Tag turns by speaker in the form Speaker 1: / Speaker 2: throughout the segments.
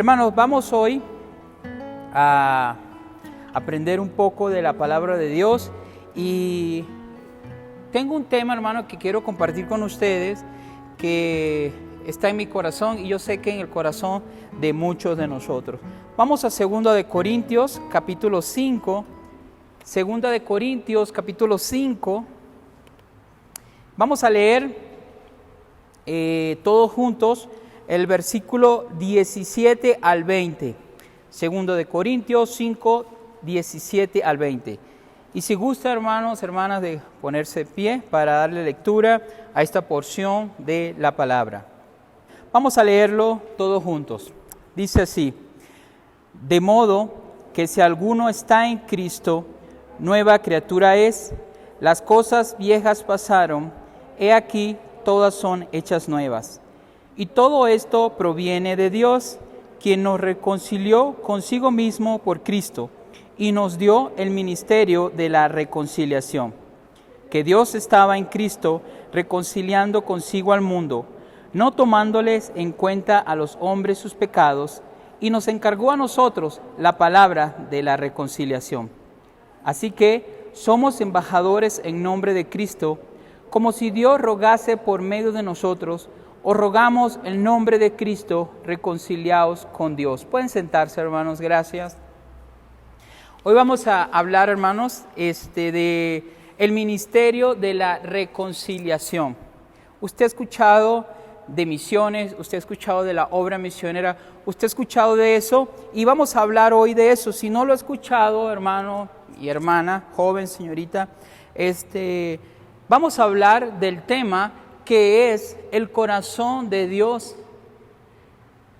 Speaker 1: Hermanos, vamos hoy a aprender un poco de la palabra de Dios y tengo un tema, hermano, que quiero compartir con ustedes que está en mi corazón y yo sé que en el corazón de muchos de nosotros. Vamos a 2 de Corintios, capítulo 5. 2 de Corintios, capítulo 5. Vamos a leer todos juntos el versículo 17 al 20. 2 de Corintios 5, 17 al 20. Y si gusta, hermanos, hermanas, de ponerse de pie para darle lectura a esta porción de la palabra. Vamos a leerlo todos juntos. Dice así: de modo que si alguno está en Cristo, nueva criatura es, las cosas viejas pasaron, he aquí todas son hechas nuevas. Y todo esto proviene de Dios, quien nos reconcilió consigo mismo por Cristo y nos dio el ministerio de la reconciliación. Que Dios estaba en Cristo reconciliando consigo al mundo, no tomándoles en cuenta a los hombres sus pecados, y nos encargó a nosotros la palabra de la reconciliación. Así que somos embajadores en nombre de Cristo, como si Dios rogase por medio de nosotros. Os rogamos en nombre de Cristo, reconciliaos con Dios. Pueden sentarse, hermanos, gracias. Hoy vamos a hablar, hermanos, de el ministerio de la reconciliación. Usted ha escuchado de misiones, usted ha escuchado de la obra misionera, usted ha escuchado de eso y vamos a hablar hoy de eso. Si no lo ha escuchado, hermano y hermana, joven, señorita, vamos a hablar del tema que es el corazón de Dios.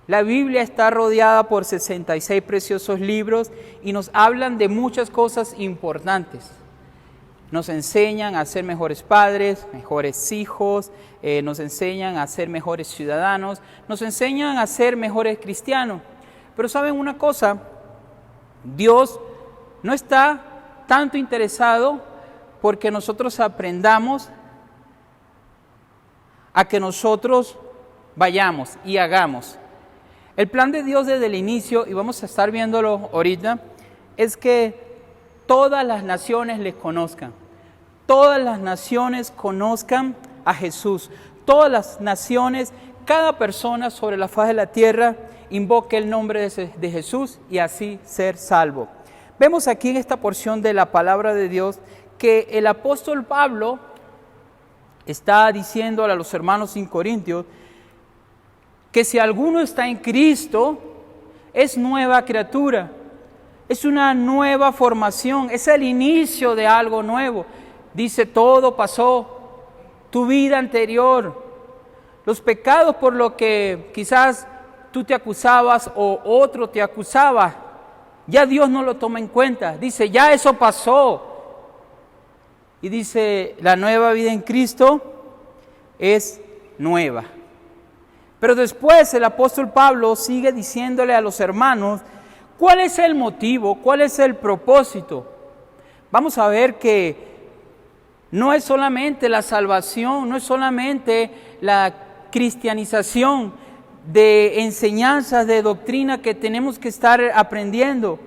Speaker 1: La Biblia está rodeada por 66 preciosos libros y nos hablan de muchas cosas importantes. Nos enseñan a ser mejores padres, mejores hijos, nos enseñan a ser mejores ciudadanos, nos enseñan a ser mejores cristianos. Pero ¿saben una cosa? Dios no está tanto interesado porque nosotros aprendamos a que nosotros vayamos y hagamos. El plan de Dios desde el inicio, y vamos a estar viéndolo ahorita, es que todas las naciones le conozcan. Todas las naciones conozcan a Jesús. Todas las naciones, cada persona sobre la faz de la tierra invoque el nombre de Jesús y así ser salvo. Vemos aquí en esta porción de la palabra de Dios que el apóstol Pablo está diciendo a los hermanos en Corintios que si alguno está en Cristo, es nueva criatura, es una nueva formación, es el inicio de algo nuevo. Dice, todo pasó, tu vida anterior, los pecados por lo que quizás tú te acusabas o otro te acusaba, ya Dios no lo toma en cuenta. Dice, ya eso pasó. Y dice, la nueva vida en Cristo es nueva. Pero después el apóstol Pablo sigue diciéndole a los hermanos, ¿cuál es el motivo? ¿Cuál es el propósito? Vamos a ver que no es solamente la salvación, no es solamente la cristianización de enseñanzas, de doctrina que tenemos que estar aprendiendo,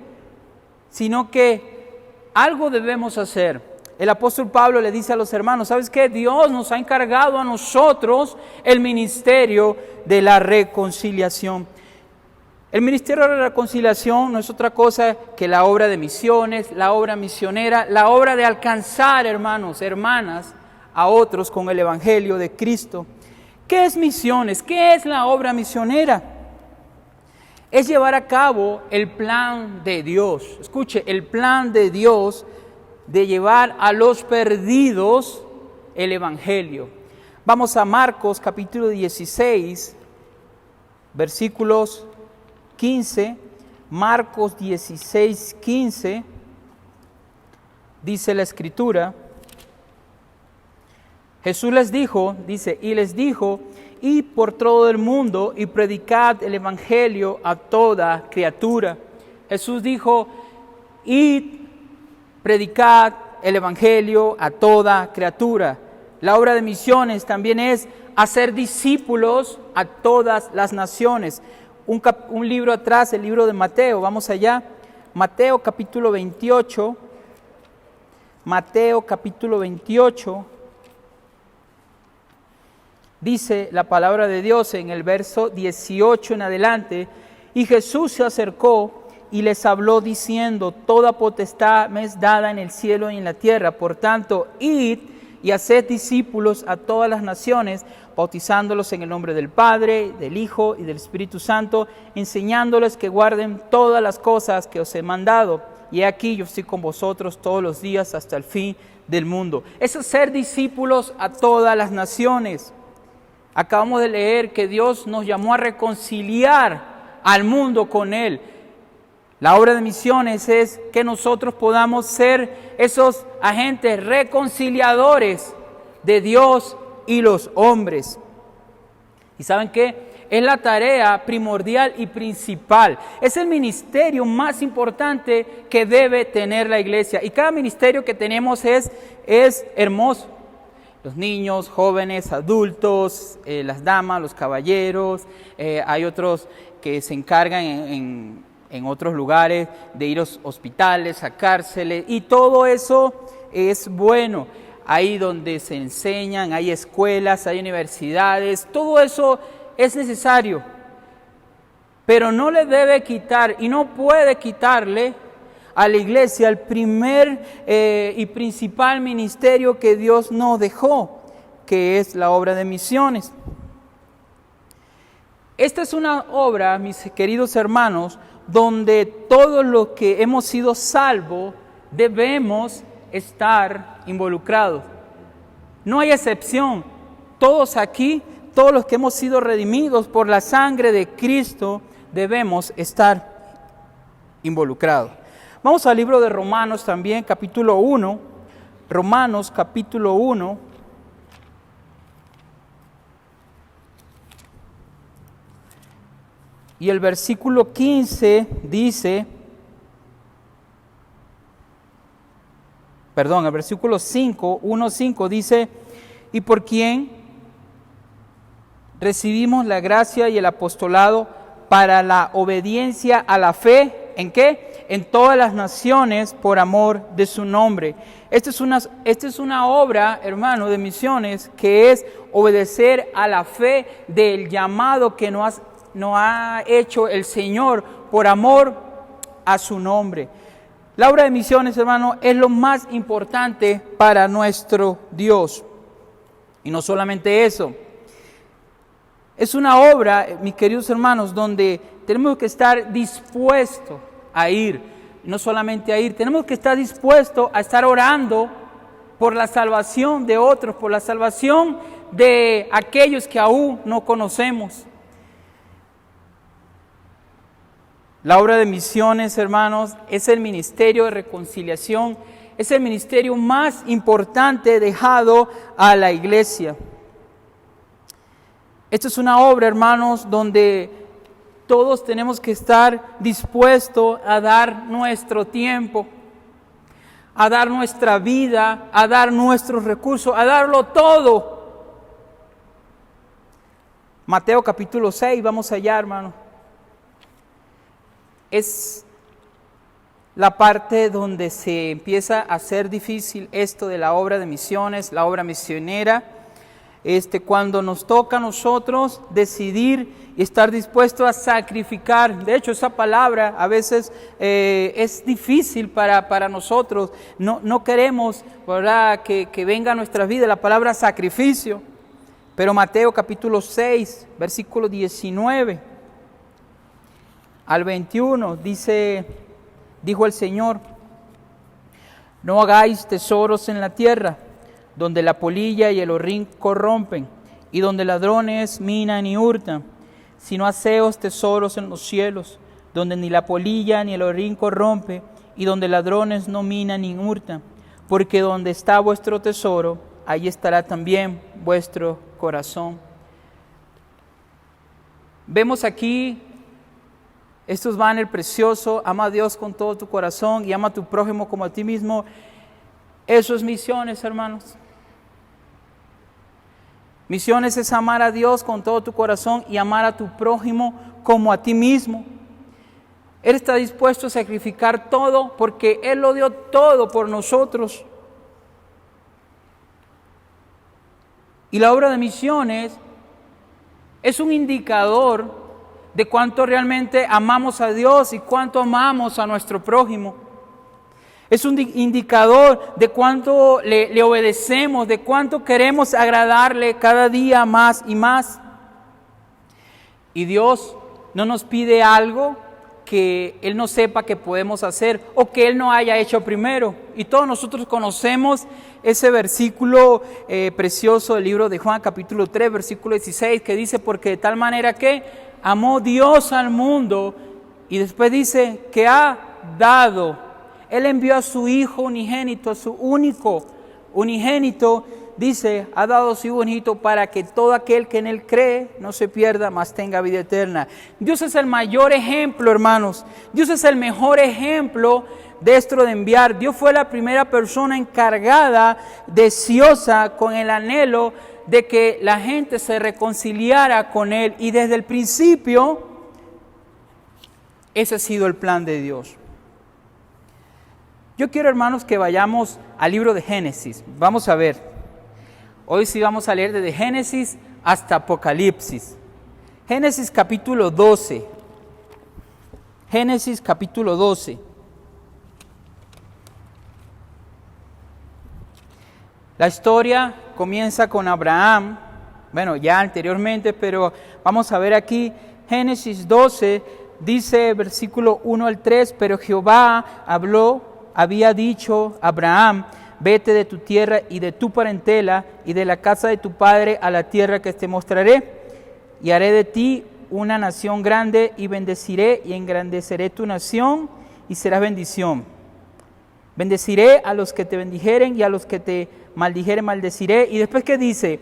Speaker 1: sino que algo debemos hacer. El apóstol Pablo le dice a los hermanos, ¿sabes qué? Dios nos ha encargado a nosotros el ministerio de la reconciliación. El ministerio de la reconciliación no es otra cosa que la obra de misiones, la obra misionera, la obra de alcanzar, hermanos, hermanas, a otros con el evangelio de Cristo. ¿Qué es misiones? ¿Qué es la obra misionera? Es llevar a cabo el plan de Dios. Escuche, el plan de Dios de llevar a los perdidos el evangelio. Vamos a Marcos capítulo 16, versículos 15. Marcos 16, 15, dice la escritura, Jesús les dijo, id por todo el mundo y predicad el evangelio a toda criatura. Jesús dijo, id, predicad el evangelio a toda criatura. La obra de misiones también es hacer discípulos a todas las naciones. un libro atrás, el libro de Mateo. Vamos allá. Mateo capítulo 28. Mateo capítulo 28. Dice la palabra de Dios en el verso 18 en adelante: y Jesús se acercó y les habló diciendo: toda potestad me es dada en el cielo y en la tierra. Por tanto, id y haced discípulos a todas las naciones, bautizándolos en el nombre del Padre, del Hijo y del Espíritu Santo, enseñándoles que guarden todas las cosas que os he mandado. Y he aquí, yo estoy con vosotros todos los días hasta el fin del mundo. Eso es ser discípulos a todas las naciones. Acabamos de leer que Dios nos llamó a reconciliar al mundo con Él. La obra de misiones es que nosotros podamos ser esos agentes reconciliadores de Dios y los hombres. ¿Y saben qué? Es la tarea primordial y principal. Es el ministerio más importante que debe tener la iglesia. Y cada ministerio que tenemos es hermoso. Los niños, jóvenes, adultos, las damas, los caballeros. Hay otros que se encargan en otros lugares de ir a hospitales, a cárceles. Y todo eso es bueno. Ahí donde se enseñan, hay escuelas, hay universidades. Todo eso es necesario. Pero no le debe quitar y no puede quitarle a la iglesia el primer y principal ministerio que Dios nos dejó, que es la obra de misiones. Esta es una obra, mis queridos hermanos, donde todos los que hemos sido salvos debemos estar involucrados. No hay excepción. Todos aquí, todos los que hemos sido redimidos por la sangre de Cristo, debemos estar involucrados. Vamos al libro de Romanos también, capítulo 1. Romanos, capítulo 1. Y el versículo 15 dice, el versículo 5, 1:5 dice: y por quien recibimos la gracia y el apostolado para la obediencia a la fe, ¿en qué? En todas las naciones por amor de su nombre. Esta es una obra, hermano, de misiones, que es obedecer a la fe del llamado que nos ha hecho el Señor por amor a su nombre. La obra de misiones, hermano, es lo más importante para nuestro Dios. Y no solamente eso. Es una obra, mis queridos hermanos, donde tenemos que estar dispuestos a ir. No solamente a ir, tenemos que estar dispuestos a estar orando por la salvación de otros, por la salvación de aquellos que aún no conocemos. La obra de misiones, hermanos, es el ministerio de reconciliación, es el ministerio más importante dejado a la iglesia. Esta es una obra, hermanos, donde todos tenemos que estar dispuestos a dar nuestro tiempo, a dar nuestra vida, a dar nuestros recursos, a darlo todo. Mateo capítulo 6, vamos allá, hermano. Es la parte donde se empieza a hacer difícil esto de la obra de misiones, la obra misionera. Cuando nos toca a nosotros decidir y estar dispuestos a sacrificar. De hecho, esa palabra a veces es difícil para nosotros. No queremos, ¿verdad?, que venga a nuestras vidas la palabra sacrificio. Pero Mateo capítulo 6, versículo 19 al 21, dijo el Señor: no hagáis tesoros en la tierra, donde la polilla y el horrín corrompen, y donde ladrones minan y hurtan, sino haceos tesoros en los cielos, donde ni la polilla ni el horrín corrompe, y donde ladrones no minan ni hurtan, porque donde está vuestro tesoro, ahí estará también vuestro corazón. Vemos aquí estos banners preciosos: ama a Dios con todo tu corazón y ama a tu prójimo como a ti mismo. Eso es misiones, hermanos. Misiones es amar a Dios con todo tu corazón y amar a tu prójimo como a ti mismo. Él está dispuesto a sacrificar todo porque Él lo dio todo por nosotros. Y la obra de misiones es un indicador de cuánto realmente amamos a Dios y cuánto amamos a nuestro prójimo. Es un indicador de cuánto le obedecemos, de cuánto queremos agradarle cada día más y más. Y Dios no nos pide algo que Él no sepa que podemos hacer o que Él no haya hecho primero. Y todos nosotros conocemos ese versículo precioso del libro de Juan, capítulo 3, versículo 16, que dice, porque de tal manera que amó Dios al mundo, y después dice que ha dado. Él envió a su Hijo unigénito, a su único unigénito, dice, ha dado a su Hijo unigénito para que todo aquel que en Él cree no se pierda, mas tenga vida eterna. Dios es el mayor ejemplo, hermanos. Dios es el mejor ejemplo de esto de enviar. Dios fue la primera persona encargada, deseosa, con el anhelo de que la gente se reconciliara con Él. Y desde el principio, ese ha sido el plan de Dios. Yo quiero, hermanos, que vayamos al libro de Génesis. Vamos a ver. Hoy sí vamos a leer desde Génesis hasta Apocalipsis. Génesis capítulo 12. Génesis capítulo 12. La historia comienza con Abraham. Bueno, ya anteriormente, pero vamos a ver aquí. Génesis 12 dice, versículo 1 al 3, pero Jehová había dicho a Abraham, vete de tu tierra y de tu parentela y de la casa de tu padre a la tierra que te mostraré, y haré de ti una nación grande y bendeciré y engrandeceré tu nación y serás bendición. Bendeciré a los que te bendijeren y a los que te maldijeren maldeciré. Y después, ¿qué dice?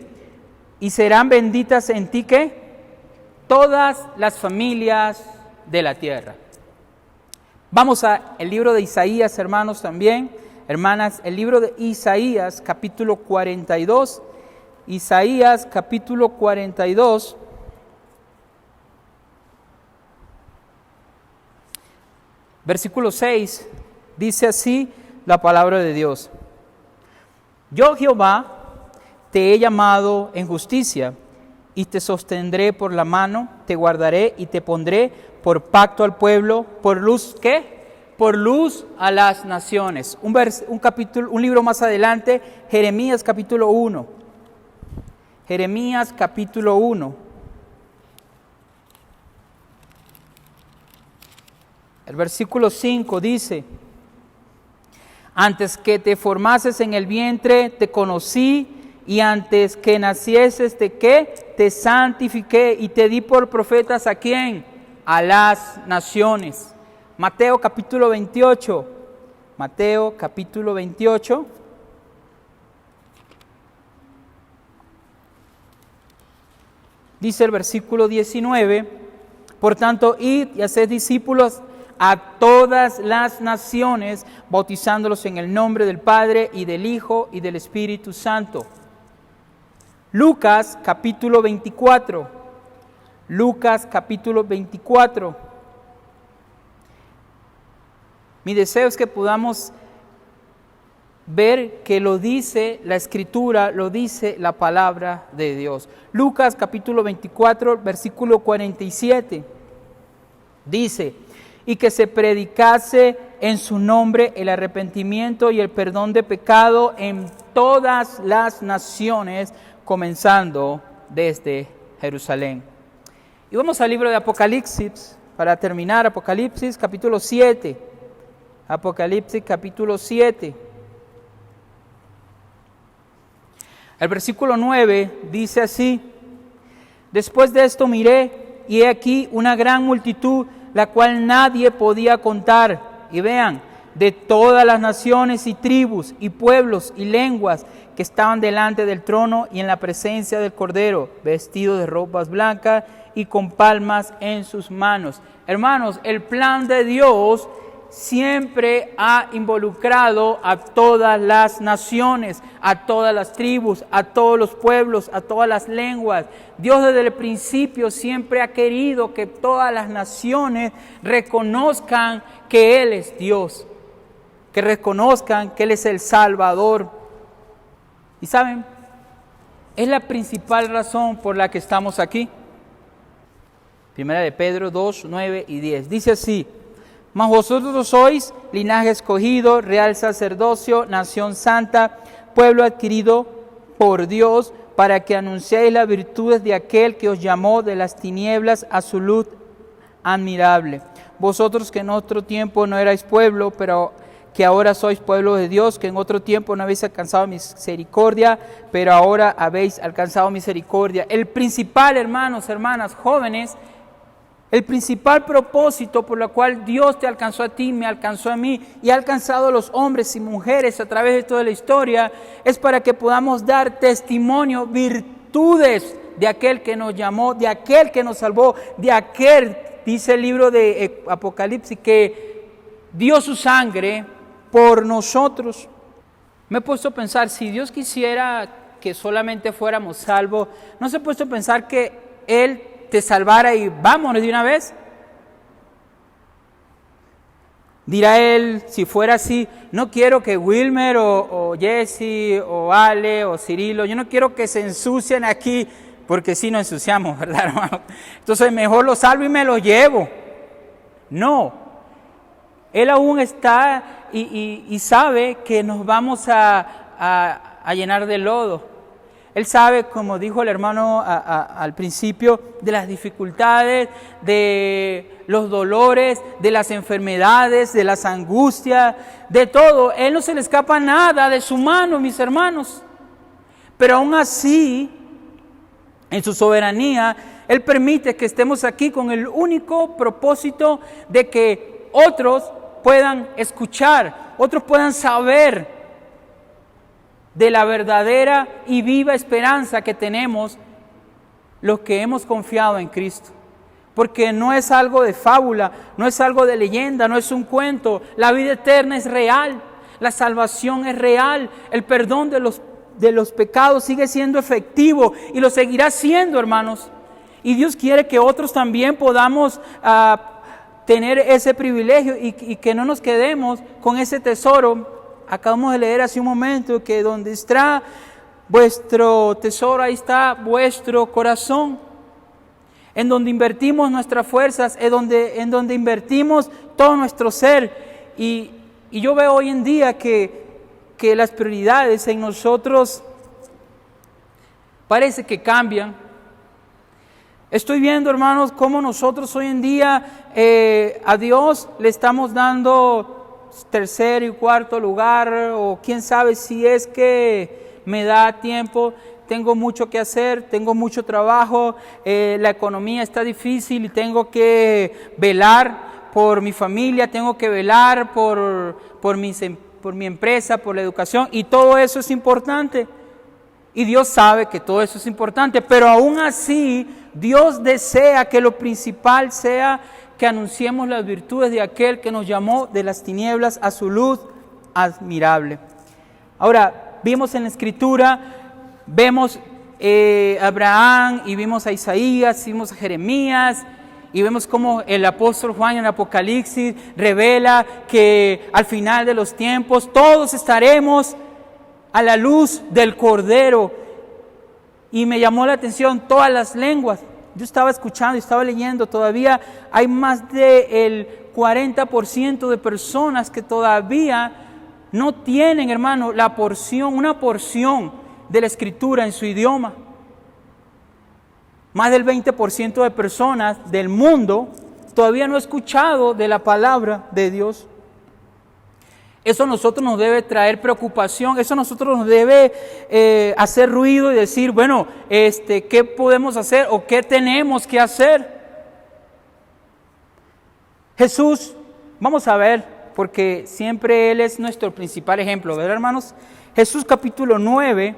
Speaker 1: Y serán benditas en ti, ¿qué? Todas las familias de la tierra. Vamos al libro de Isaías, hermanos, también. Hermanas, el libro de Isaías, capítulo 42. Isaías, capítulo 42. Versículo 6. Dice así la palabra de Dios. Yo, Jehová, te he llamado en justicia y te sostendré por la mano, te guardaré y te pondré por pacto al pueblo, por luz, ¿qué? Por luz a las naciones. Un libro más adelante, Jeremías capítulo 1. Jeremías capítulo 1. El versículo 5 dice, antes que te formases en el vientre, te conocí, y antes que nacieses, te santifiqué y te di por profetas, ¿a quién? A las naciones. Mateo capítulo 28. Mateo capítulo 28. Dice el versículo 19, por tanto, id y haced discípulos a todas las naciones, bautizándolos en el nombre del Padre y del Hijo y del Espíritu Santo. Lucas capítulo 24. Lucas capítulo 24. Mi deseo es que podamos ver que lo dice la Escritura, lo dice la palabra de Dios. Lucas capítulo 24, versículo 47. Dice, y que se predicase en su nombre el arrepentimiento y el perdón de pecado en todas las naciones, comenzando desde Jerusalén. Y vamos al libro de Apocalipsis, para terminar, Apocalipsis capítulo 7. Apocalipsis capítulo 7. El versículo 9 dice así, después de esto miré, y he aquí una gran multitud, la cual nadie podía contar. Y vean, de todas las naciones y tribus y pueblos y lenguas que estaban delante del trono y en la presencia del Cordero, vestidos de ropas blancas y con palmas en sus manos. Hermanos, el plan de Dios siempre ha involucrado a todas las naciones, a todas las tribus, a todos los pueblos, a todas las lenguas. Dios desde el principio siempre ha querido que todas las naciones reconozcan que Él es Dios, que reconozcan que Él es el Salvador. Y saben, es la principal razón por la que estamos aquí. Primera de Pedro 2, 9 y 10. Dice así: mas vosotros sois linaje escogido, real sacerdocio, nación santa, pueblo adquirido por Dios, para que anunciéis las virtudes de aquel que os llamó de las tinieblas a su luz admirable. Vosotros que en otro tiempo no erais pueblo, pero que ahora sois pueblo de Dios, que en otro tiempo no habéis alcanzado misericordia, pero ahora habéis alcanzado misericordia. El principal, hermanos, hermanas, jóvenes, el principal propósito por el cual Dios te alcanzó a ti, me alcanzó a mí y ha alcanzado a los hombres y mujeres a través de toda la historia, es para que podamos dar testimonio, virtudes de aquel que nos llamó, de aquel que nos salvó, de aquel, dice el libro de Apocalipsis, que dio su sangre por nosotros. Me he puesto a pensar, si Dios quisiera que solamente fuéramos salvos, ¿no se ha puesto a pensar que Él te salvara y vámonos de una vez? Dirá Él, si fuera así, no quiero que Wilmer o Jesse o Ale o Cirilo, yo no quiero que se ensucien aquí, porque si nos ensuciamos, ¿verdad, hermano? Entonces mejor los salvo y me los llevo. No, Él aún está y sabe que nos vamos a llenar de lodo. Él sabe, como dijo el hermano al principio, de las dificultades, de los dolores, de las enfermedades, de las angustias, de todo. Él no se le escapa nada de su mano, mis hermanos. Pero aún así, en su soberanía, Él permite que estemos aquí con el único propósito de que otros puedan escuchar, otros puedan saber de la verdadera y viva esperanza que tenemos los que hemos confiado en Cristo. Porque no es algo de fábula, no es algo de leyenda, no es un cuento. La vida eterna es real, la salvación es real, el perdón de los pecados sigue siendo efectivo y lo seguirá siendo, hermanos. Y Dios quiere que otros también podamos tener ese privilegio y que no nos quedemos con ese tesoro. Acabamos de leer hace un momento que donde está vuestro tesoro, ahí está vuestro corazón. En donde invertimos nuestras fuerzas, en donde invertimos todo nuestro ser. Y yo veo hoy en día que las prioridades en nosotros parece que cambian. Estoy viendo, hermanos, cómo nosotros hoy en día a Dios le estamos dando tercer y cuarto lugar, o quién sabe si es que me da tiempo, tengo mucho que hacer, tengo mucho trabajo, la economía está difícil y tengo que velar por mi familia, tengo que velar por mi empresa, por la educación, y todo eso es importante. Y Dios sabe que todo eso es importante, pero aún así Dios desea que lo principal sea que anunciemos las virtudes de aquel que nos llamó de las tinieblas a su luz admirable. Ahora, vimos en la Escritura, vemos a Abraham y vimos a Isaías, vimos a Jeremías, y vemos cómo el apóstol Juan en Apocalipsis revela que al final de los tiempos todos estaremos a la luz del Cordero. Y me llamó la atención todas las lenguas. Yo estaba escuchando y estaba leyendo, todavía hay más del 40% de personas que todavía no tienen, hermano, una porción de la Escritura en su idioma. Más del 20% de personas del mundo todavía no ha escuchado de la palabra de Dios. Eso a nosotros nos debe traer preocupación, eso a nosotros nos debe hacer ruido y decir, bueno, ¿qué podemos hacer o qué tenemos que hacer? Jesús, vamos a ver, porque siempre Él es nuestro principal ejemplo, ¿verdad, hermanos? Jesús capítulo 9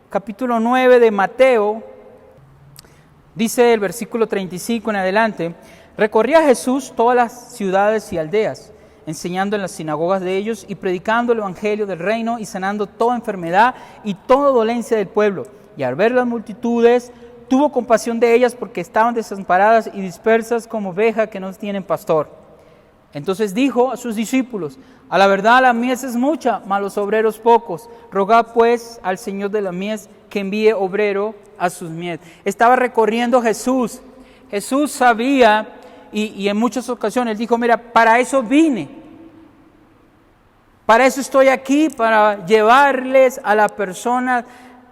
Speaker 1: de Mateo, dice el versículo 35 en adelante, recorría Jesús todas las ciudades y aldeas, enseñando en las sinagogas de ellos y predicando el evangelio del reino y sanando toda enfermedad y toda dolencia del pueblo. Y al ver las multitudes, tuvo compasión de ellas porque estaban desamparadas y dispersas como ovejas que no tienen pastor. Entonces dijo a sus discípulos: a la verdad la mies es mucha, mas los obreros pocos. Rogad pues al Señor de la mies que envíe obrero a sus mies. Estaba recorriendo Jesús. Jesús sabía y en muchas ocasiones dijo: mira, para eso vine. Para eso estoy aquí, para llevarles a la persona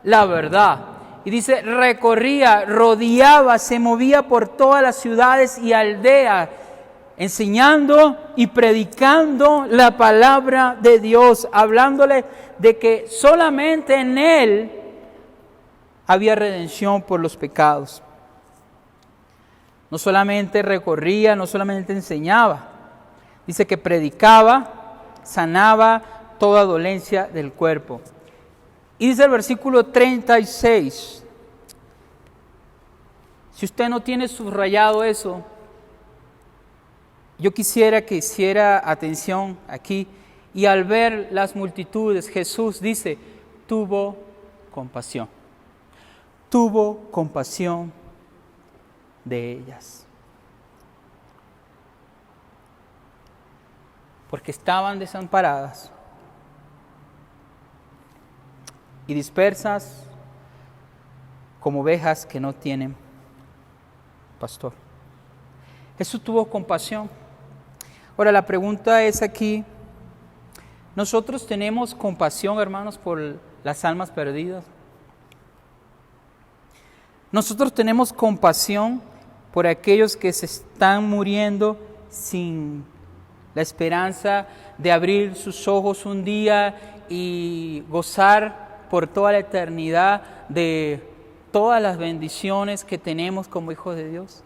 Speaker 1: la verdad. Y dice, recorría, rodeaba, se movía por todas las ciudades y aldeas, enseñando y predicando la palabra de Dios, hablándole de que solamente en Él había redención por los pecados. No solamente recorría, no solamente enseñaba, dice que predicaba, sanaba toda dolencia del cuerpo. Y dice el versículo 36, si usted no tiene subrayado eso, yo quisiera que hiciera atención aquí. Y al ver las multitudes, Jesús dice, tuvo compasión. Tuvo compasión de ellas. Porque estaban desamparadas y dispersas como ovejas que no tienen pastor. Jesús tuvo compasión. Ahora la pregunta es aquí, ¿nosotros tenemos compasión, hermanos, por las almas perdidas? ¿Nosotros tenemos compasión por aquellos que se están muriendo sin la esperanza de abrir sus ojos un día y gozar por toda la eternidad de todas las bendiciones que tenemos como hijos de Dios?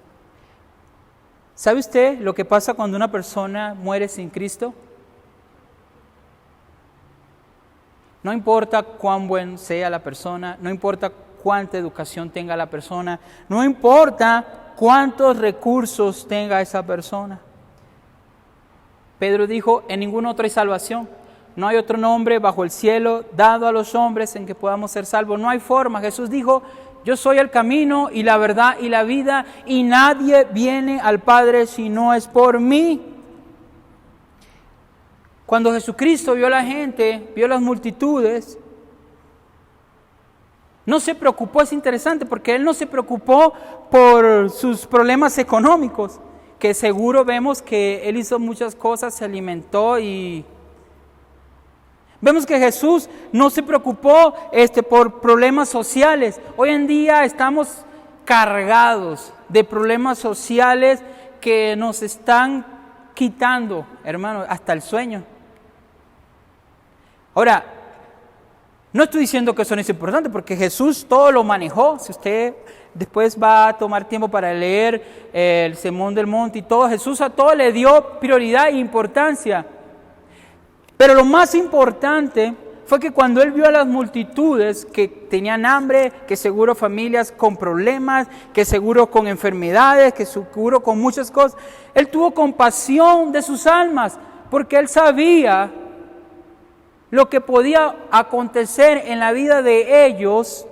Speaker 1: ¿Sabe usted lo que pasa cuando una persona muere sin Cristo? No importa cuán buen sea la persona, no importa cuánta educación tenga la persona, no importa cuántos recursos tenga esa persona. Pedro dijo, en ningún otro hay salvación. No hay otro nombre bajo el cielo dado a los hombres en que podamos ser salvos. No hay forma. Jesús dijo, yo soy el camino y la verdad y la vida, y nadie viene al Padre si no es por mí. Cuando Jesucristo vio a la gente, vio las multitudes, no se preocupó, es interesante, porque Él no se preocupó por sus problemas económicos, que seguro vemos que Él hizo muchas cosas, se alimentó y... Vemos que Jesús no se preocupó por problemas sociales. Hoy en día estamos cargados de problemas sociales que nos están quitando, hermanos, hasta el sueño. Ahora, no estoy diciendo que eso no es importante, porque Jesús todo lo manejó. Si usted después va a tomar tiempo para leer el Sermón del Monte y todo, Jesús a todo le dio prioridad e importancia. Pero lo más importante fue que cuando Él vio a las multitudes que tenían hambre, que seguro familias con problemas, que seguro con enfermedades, que seguro con muchas cosas, Él tuvo compasión de sus almas, porque Él sabía lo que podía acontecer en la vida de ellos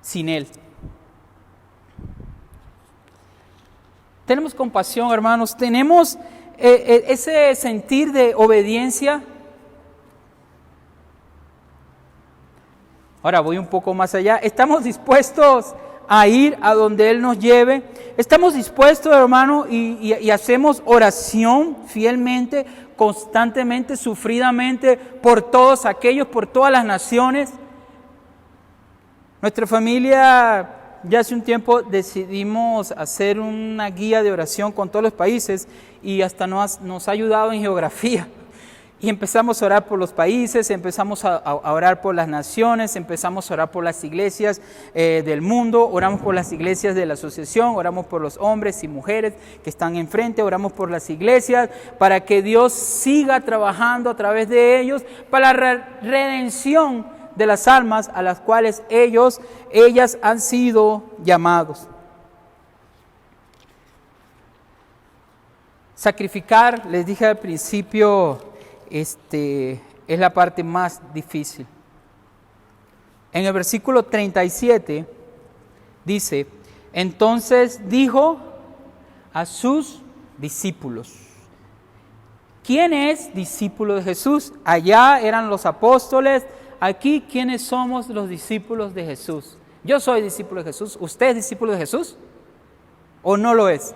Speaker 1: sin Él. Tenemos compasión, hermanos, tenemos ese sentir de obediencia. Ahora voy un poco más allá. ¿Estamos dispuestos a ir a donde Él nos lleve? ¿Estamos dispuestos, hermano, y hacemos oración fielmente, constantemente, sufridamente por todos aquellos, por todas las naciones? Nuestra familia, ya hace un tiempo decidimos hacer una guía de oración con todos los países y hasta nos ha ayudado en geografía. Y empezamos a orar por los países, empezamos a orar por las naciones, empezamos a orar por las iglesias del mundo, oramos por las iglesias de la asociación, oramos por los hombres y mujeres que están enfrente, oramos por las iglesias para que Dios siga trabajando a través de ellos para la redención de las almas a las cuales ellas han sido llamados. Sacrificar, les dije al principio, es la parte más difícil. En el versículo 37 dice, entonces dijo a sus discípulos. ¿Quién es discípulo de Jesús? Allá eran los apóstoles, aquí ¿quiénes somos los discípulos de Jesús? Yo soy discípulo de Jesús, ¿usted es discípulo de Jesús? ¿O no lo es?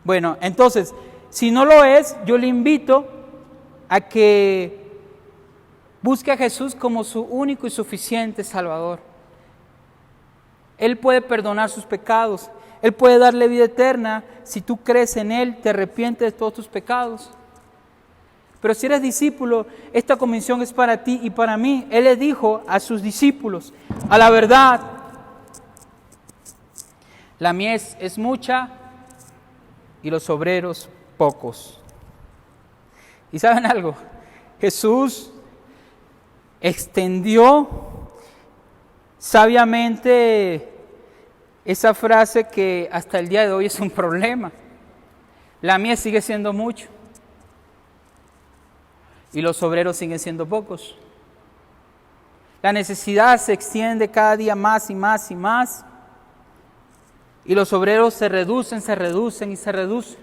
Speaker 1: Bueno, entonces, si no lo es, yo le invito a que busque a Jesús como su único y suficiente Salvador. Él puede perdonar sus pecados, Él puede darle vida eterna. Si tú crees en Él, te arrepientes de todos tus pecados. Pero si eres discípulo, esta convicción es para ti y para mí. Él le dijo a sus discípulos, a la verdad, la mies es mucha y los obreros pocos. ¿Y saben algo? Jesús extendió sabiamente esa frase que hasta el día de hoy es un problema. La mies sigue siendo mucho y los obreros siguen siendo pocos. La necesidad se extiende cada día más y más y más. Y los obreros se reducen y se reducen.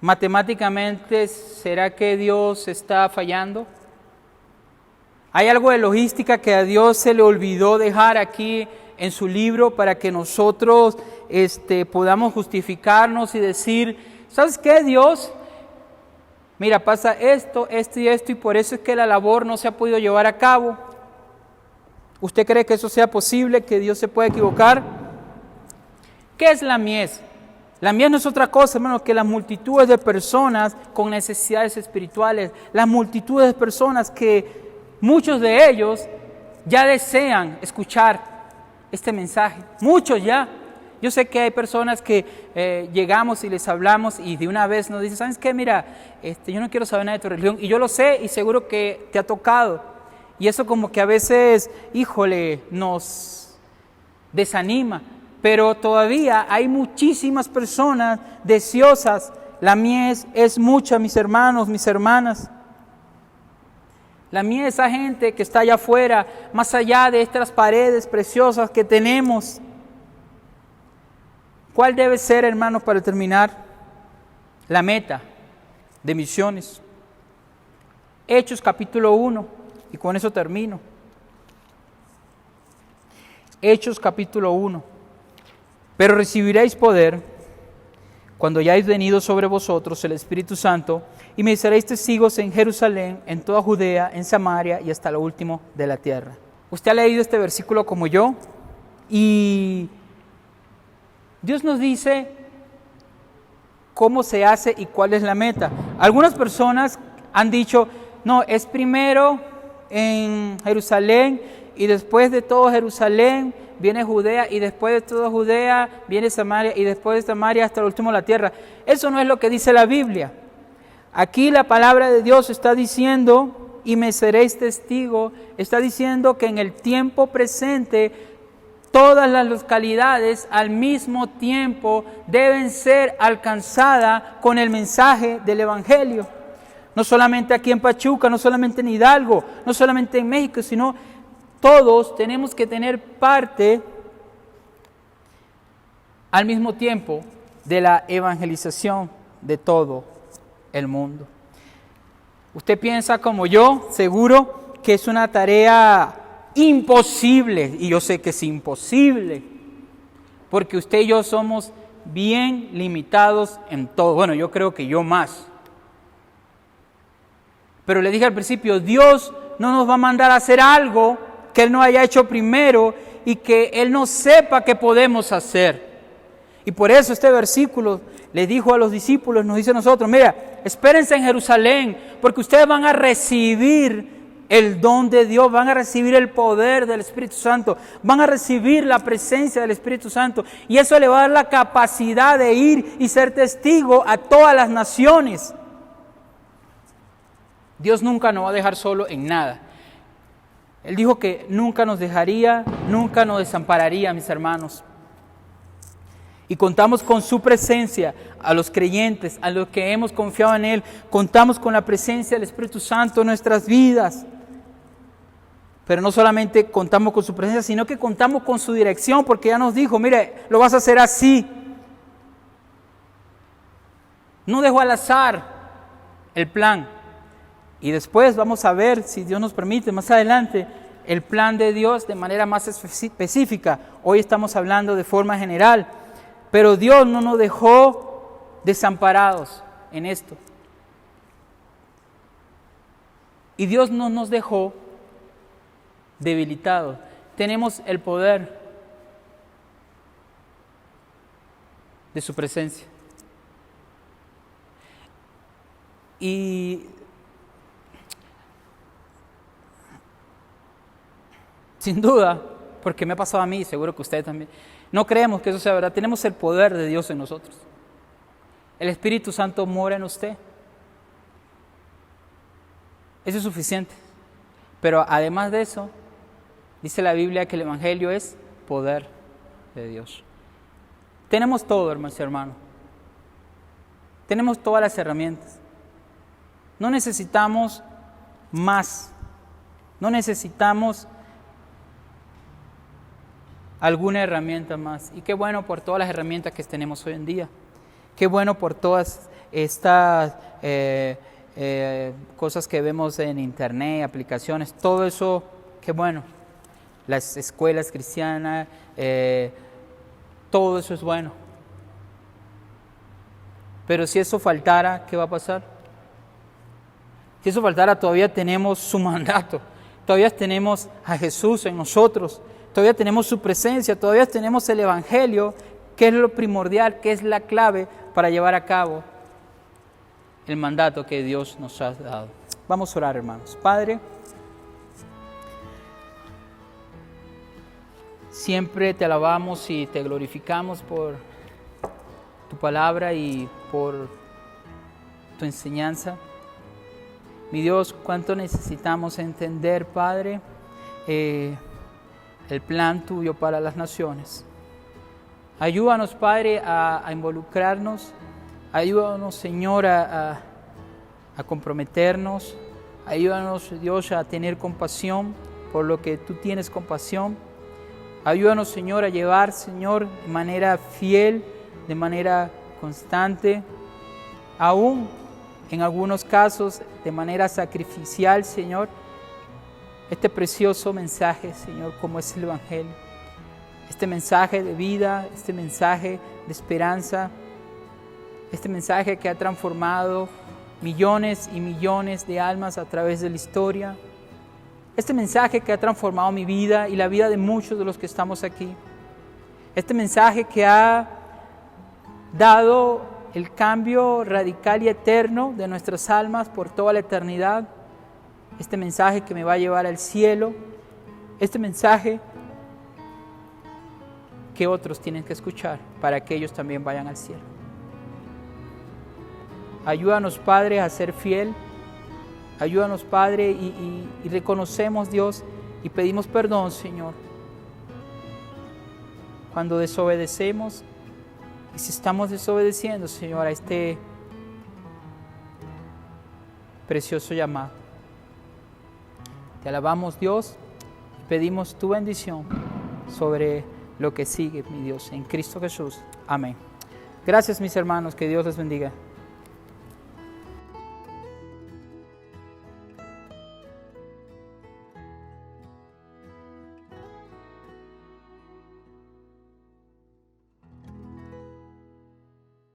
Speaker 1: Matemáticamente, ¿será que Dios está fallando? ¿Hay algo de logística que a Dios se le olvidó dejar aquí en su libro para que nosotros podamos justificarnos y decir, ¿sabes qué, Dios? Mira, pasa esto y por eso es que la labor no se ha podido llevar a cabo. ¿Usted cree que eso sea posible, que Dios se pueda equivocar? ¿Qué es la mies? La mies no es otra cosa, hermano, que las multitudes de personas con necesidades espirituales, las multitudes de personas que muchos de ellos ya desean escuchar este mensaje. Muchos ya. Yo sé que hay personas que llegamos y les hablamos y de una vez nos dicen, ¿sabes qué? Mira, yo no quiero saber nada de tu religión. Y yo lo sé y seguro que te ha tocado. Y eso como que a veces, nos desanima. Pero todavía hay muchísimas personas deseosas. La mies es mucha, mis hermanos, mis hermanas. La mies es esa gente que está allá afuera, más allá de estas paredes preciosas que tenemos. ¿Cuál debe ser, hermanos, para terminar? La meta de misiones. Hechos capítulo 1. Y con eso termino. Hechos capítulo 1. Pero recibiréis poder cuando hayáis venido sobre vosotros el Espíritu Santo y me seréis testigos en Jerusalén, en toda Judea, en Samaria y hasta lo último de la tierra. Usted ha leído este versículo como yo y Dios nos dice cómo se hace y cuál es la meta. Algunas personas han dicho, no, es primero en Jerusalén y después de todo Jerusalén viene Judea y después de toda Judea viene Samaria y después de Samaria hasta el último de la tierra. Eso no es lo que dice la Biblia. Aquí la palabra de Dios está diciendo, y me seréis testigo, está diciendo que en el tiempo presente todas las localidades al mismo tiempo deben ser alcanzadas con el mensaje del Evangelio. No solamente aquí en Pachuca, no solamente en Hidalgo, no solamente en México, sino todos tenemos que tener parte al mismo tiempo de la evangelización de todo el mundo. Usted piensa como yo, seguro que es una tarea imposible, y yo sé que es imposible, porque usted y yo somos bien limitados en todo. Bueno, yo creo que yo más. Pero le dije al principio, Dios no nos va a mandar a hacer algo que Él no haya hecho primero y que Él no sepa que podemos hacer. Y por eso este versículo le dijo a los discípulos, nos dice a nosotros, mira, espérense en Jerusalén, porque ustedes van a recibir el don de Dios, van a recibir el poder del Espíritu Santo, van a recibir la presencia del Espíritu Santo, y eso le va a dar la capacidad de ir y ser testigo a todas las naciones. Dios nunca nos va a dejar solo en nada. Él dijo que nunca nos dejaría, nunca nos desampararía, mis hermanos. Y contamos con su presencia, a los creyentes, a los que hemos confiado en Él. Contamos con la presencia del Espíritu Santo en nuestras vidas. Pero no solamente contamos con su presencia, sino que contamos con su dirección, porque ya nos dijo, mire, lo vas a hacer así. No dejó al azar el plan. Y después vamos a ver, si Dios nos permite, más adelante, el plan de Dios de manera más específica. Hoy estamos hablando de forma general. Pero Dios no nos dejó desamparados en esto. Y Dios no nos dejó debilitados. Tenemos el poder de su presencia. Y sin duda, porque me ha pasado a mí, seguro que usted también, no creemos que eso sea verdad. Tenemos el poder de Dios en nosotros. El Espíritu Santo mora en usted. Eso es suficiente. Pero además de eso, dice la Biblia que el Evangelio es poder de Dios. Tenemos todo, hermanos y hermanos. Tenemos todas las herramientas. No necesitamos más. No necesitamos alguna herramienta más. Y qué bueno por todas las herramientas que tenemos hoy en día. Qué bueno por todas estas cosas que vemos en internet, aplicaciones, todo eso, qué bueno. Las escuelas cristianas, todo eso es bueno. Pero si eso faltara, ¿qué va a pasar? Si eso faltara, todavía tenemos su mandato, todavía tenemos a Jesús en nosotros, todavía tenemos su presencia, todavía tenemos el Evangelio, que es lo primordial, que es la clave para llevar a cabo el mandato que Dios nos ha dado. Vamos a orar, hermanos. Padre, siempre te alabamos y te glorificamos por tu palabra y por tu enseñanza. Mi Dios, cuánto necesitamos entender, Padre, el plan tuyo para las naciones. Ayúdanos, Padre, a involucrarnos. Ayúdanos, Señor, a comprometernos. Ayúdanos, Dios, a tener compasión por lo que tú tienes compasión. Ayúdanos, Señor, a llevar, Señor, de manera fiel, de manera constante, aún en algunos casos de manera sacrificial, Señor, este precioso mensaje, Señor, como es el Evangelio. Este mensaje de vida, este mensaje de esperanza, este mensaje que ha transformado millones y millones de almas a través de la historia. Este mensaje que ha transformado mi vida y la vida de muchos de los que estamos aquí. Este mensaje que ha dado el cambio radical y eterno de nuestras almas por toda la eternidad. Este mensaje que me va a llevar al cielo. Este mensaje que otros tienen que escuchar para que ellos también vayan al cielo. Ayúdanos, Padre, a ser fiel. Ayúdanos, Padre, y reconocemos, Dios, y pedimos perdón, Señor, cuando desobedecemos. Y si estamos desobedeciendo, Señor, a este precioso llamado. Te alabamos, Dios, y pedimos tu bendición sobre lo que sigue, mi Dios, en Cristo Jesús. Amén. Gracias, mis hermanos, que Dios les bendiga.